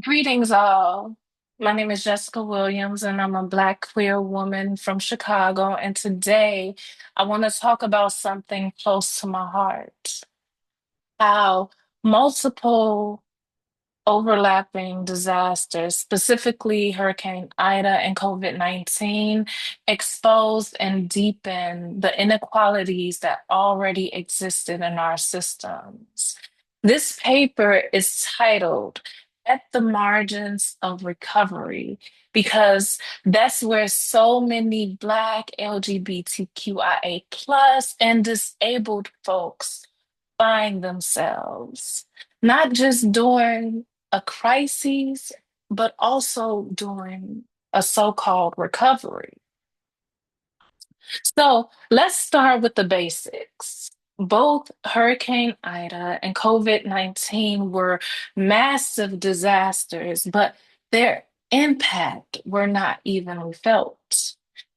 Greetings, all. My name is Jessica Williams, and I'm a Black queer woman from Chicago. And today I want to talk about something close to my heart: how multiple overlapping disasters, specifically Hurricane Ida and COVID-19, exposed and deepened the inequalities that already existed in our systems. This paper is titled At the Margins of Recovery because that's where so many Black LGBTQIA plus and disabled folks find themselves, not just during a crisis, but also during a so-called recovery. So let's start with the basics. Both Hurricane Ida and COVID-19 were massive disasters, but their impact were not evenly felt.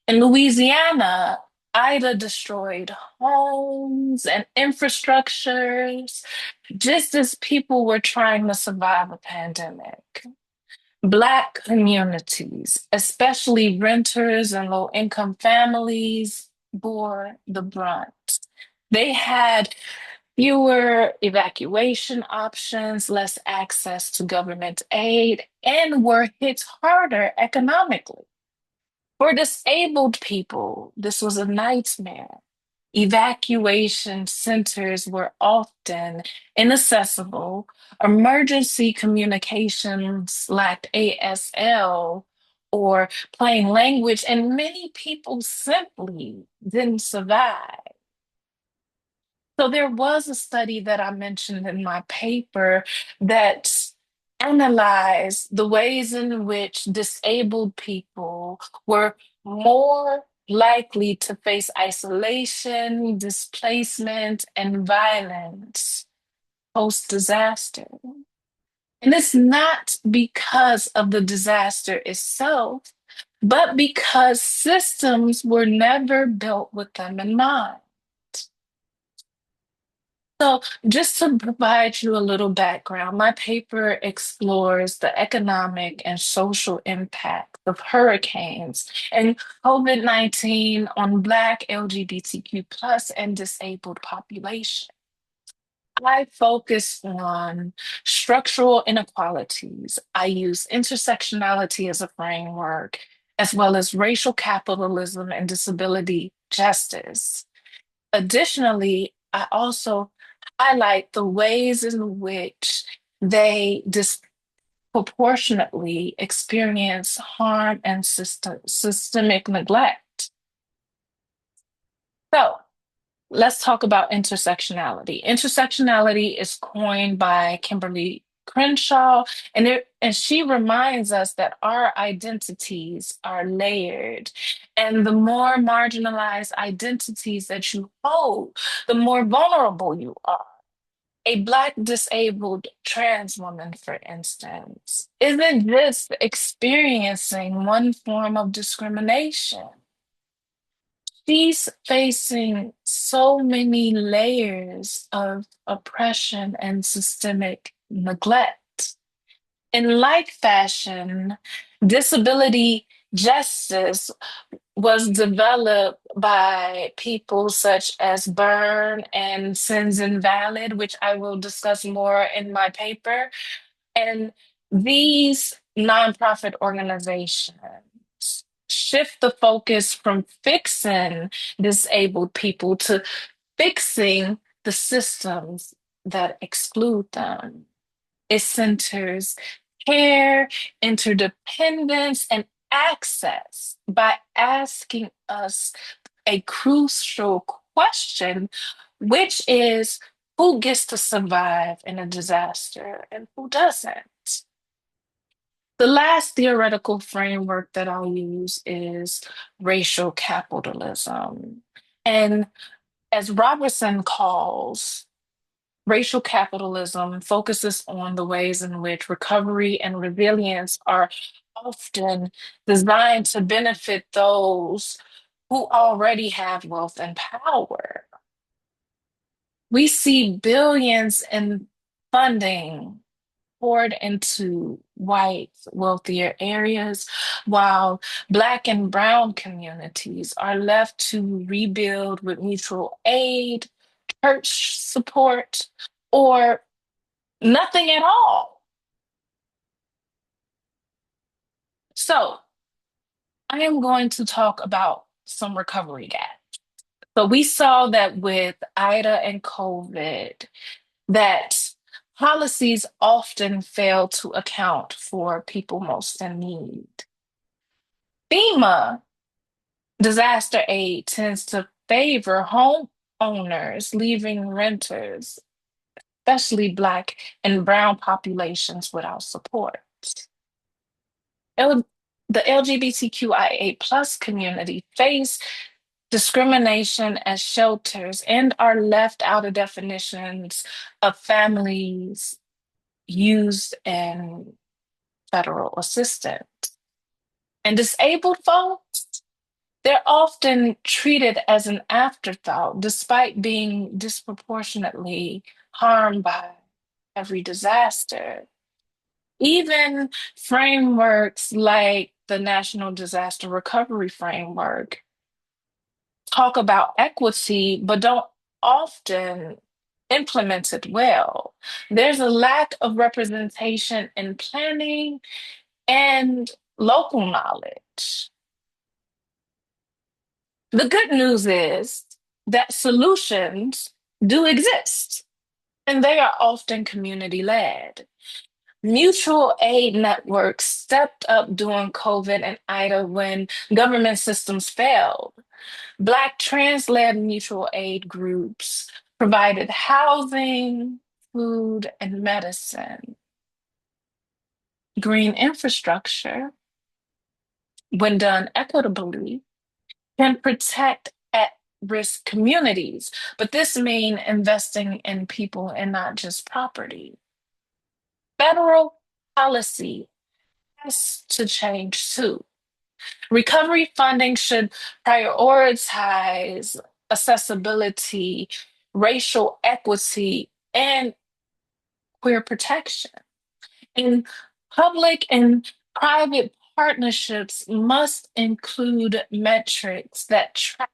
In Louisiana, Ida destroyed homes and infrastructures just as people were trying to survive a pandemic. Black communities, especially renters and low income families, bore the brunt. They had fewer evacuation options, less access to government aid, and were hit harder economically. For disabled people, this was a nightmare. Evacuation centers were often inaccessible. Emergency communications lacked ASL or plain language, and many people simply didn't survive. So there was a study that I mentioned in my paper that analyzed the ways in which disabled people were more likely to face isolation, displacement, and violence post disaster. And it's not because of the disaster itself, but because systems were never built with them in mind. So, just to provide you a little background, my paper explores the economic and social impact of hurricanes and COVID-19 on Black LGBTQ plus and disabled population. I focus on structural inequalities. I use intersectionality as a framework, as well as racial capitalism and disability justice. Additionally, I also highlight the ways in which they disproportionately experience harm and systemic neglect. So, let's talk about intersectionality. Intersectionality is coined by Kimberly Crenshaw, and she reminds us that our identities are layered. And the more marginalized identities that you hold, the more vulnerable you are. A Black disabled trans woman, for instance, isn't just experiencing one form of discrimination. She's facing so many layers of oppression and systemic neglect. In like fashion, disability justice was developed by people such as Byrne and Sins Invalid, which I will discuss more in my paper. And these nonprofit organizations shift the focus from fixing disabled people to fixing the systems that exclude them. It centers care, interdependence, and access by asking us a crucial question, which is who gets to survive in a disaster and who doesn't? The last theoretical framework that I'll use is racial capitalism. And as Robertson calls, racial capitalism focuses on the ways in which recovery and resilience are often designed to benefit those who already have wealth and power. We see billions in funding poured into white, wealthier areas, while Black and Brown communities are left to rebuild with mutual aid, church support, or nothing at all. So, I am going to talk about some recovery gaps. So, we saw that with Ida and COVID, that policies often fail to account for people most in need. FEMA disaster aid tends to favor homeowners, leaving renters, especially Black and Brown populations, without support. L- the LGBTQIA plus community face discrimination as shelters and are left out of definitions of families used in federal assistance. And disabled folks, they're often treated as an afterthought despite being disproportionately harmed by every disaster. Even frameworks like the National Disaster Recovery Framework talk about equity, but don't often implement it well. There's a lack of representation in planning and local knowledge. The good news is that solutions do exist, and they are often community led. Mutual aid networks stepped up during COVID and Ida when government systems failed. Black trans led mutual aid groups provided housing, food, and medicine. Green infrastructure, when done equitably, can protect at risk communities, but this means investing in people and not just property. Federal policy has to change too. Recovery funding should prioritize accessibility, racial equity, and queer protection. And public and private partnerships must include metrics that track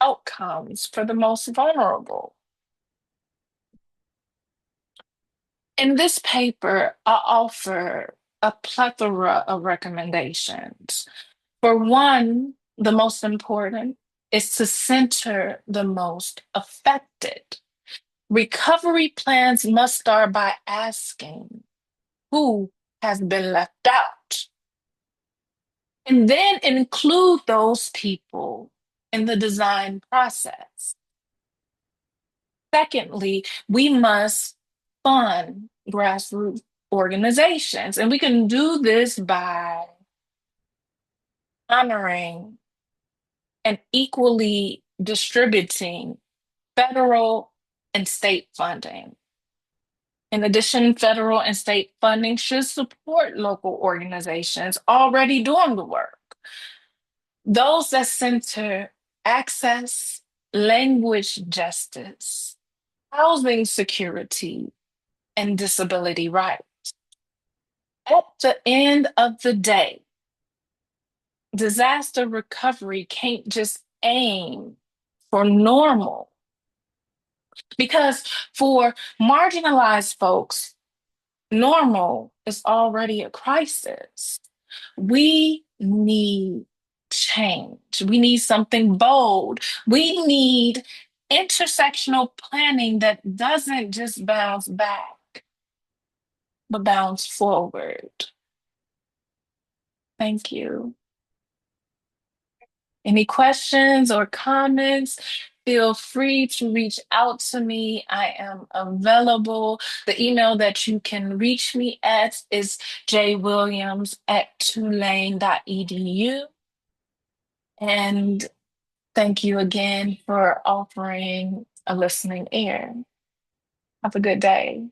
outcomes for the most vulnerable. In this paper, I offer a plethora of recommendations. For one, the most important is to center the most affected. Recovery plans must start by asking who has been left out, and then include those people in the design process. Secondly, we must fund grassroots organizations, and we can do this by honoring and equally distributing federal and state funding. In addition, federal and state funding should support local organizations already doing the work. Those that center access, language justice, housing security, and disability rights. At the end of the day, disaster recovery can't just aim for normal, because for marginalized folks, normal is already a crisis. We need change. We need something bold. We need intersectional planning that doesn't just bounce back, but bounce forward. Thank you. Any questions or comments? Feel free to reach out to me. I am available. The email that you can reach me at is jwilliams@tulane.edu. And thank you again for offering a listening ear. Have a good day.